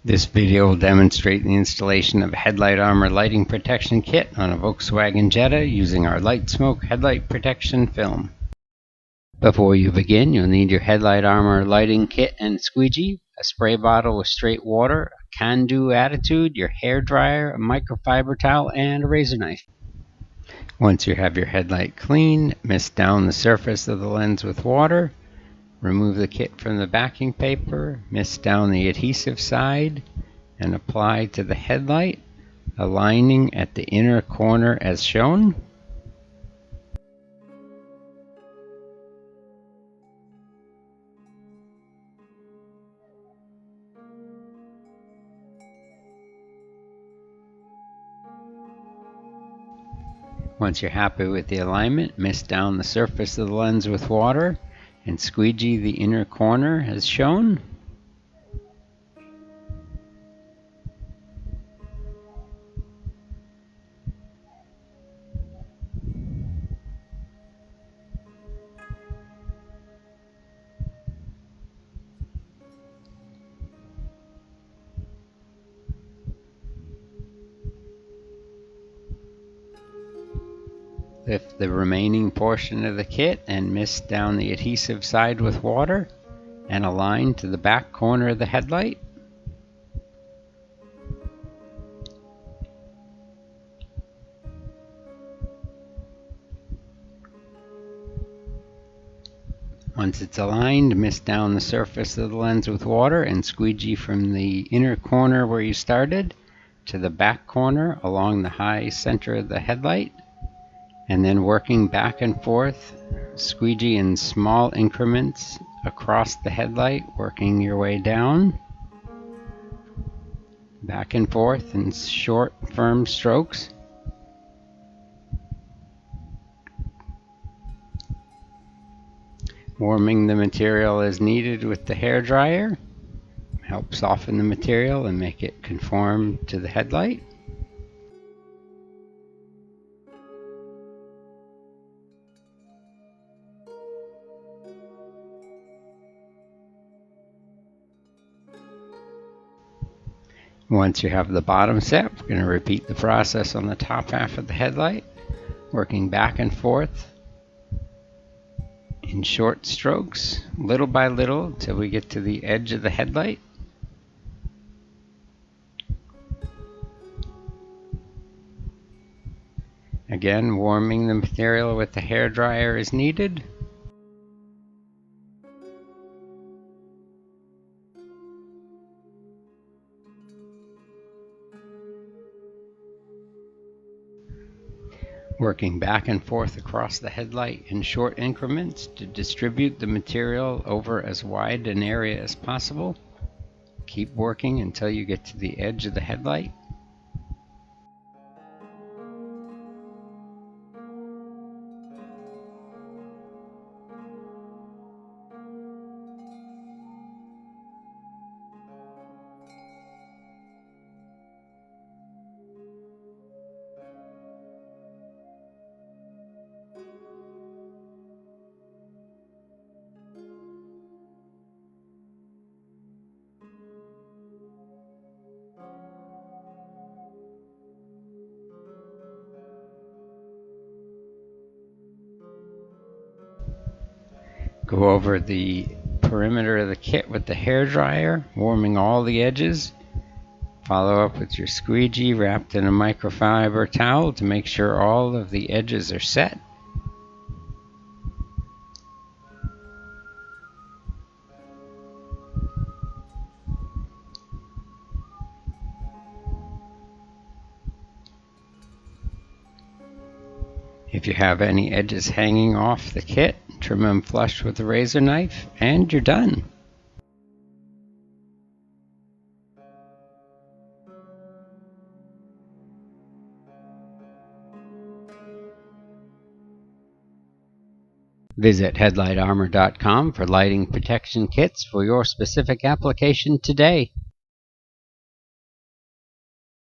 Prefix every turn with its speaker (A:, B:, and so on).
A: This video will demonstrate the installation of a Headlight Armor lighting protection kit on a Volkswagen Jetta using our light smoke headlight protection film. Before you begin, you'll need your Headlight Armor lighting kit and squeegee, a spray bottle with straight water, a can-do attitude, your hair dryer, a microfiber towel, and a razor knife. Once you have your headlight clean, mist down the surface of the lens with water. Remove the kit from the backing paper, mist down the adhesive side, and apply to the headlight, aligning at the inner corner as shown. Once you're happy with the alignment, mist down the surface of the lens with water and squeegee the inner corner as shown. Lift the remaining portion of the kit and mist down the adhesive side with water and align to the back corner of the headlight. Once it's aligned, mist down the surface of the lens with water and squeegee from the inner corner where you started to the back corner along the high center of the headlight. And then working back and forth, squeegee in small increments across the headlight, working your way down, back and forth in short, firm strokes. Warming the material as needed with the hair dryer helps soften the material and make it conform to the headlight. Once you have the bottom set, we're going to repeat the process on the top half of the headlight, working back and forth in short strokes, little by little, until we get to the edge of the headlight. Again, warming the material with the hair dryer as needed. Working back and forth across the headlight in short increments to distribute the material over as wide an area as possible. Keep working until you get to the edge of the headlight. Go over the perimeter of the kit with the hair dryer, warming all the edges. Follow up with your squeegee wrapped in a microfiber towel to make sure all of the edges are set. If you have any edges hanging off the kit, trim them flush with a razor knife, and you're done. Visit headlightarmor.com for lighting protection kits for your specific application today.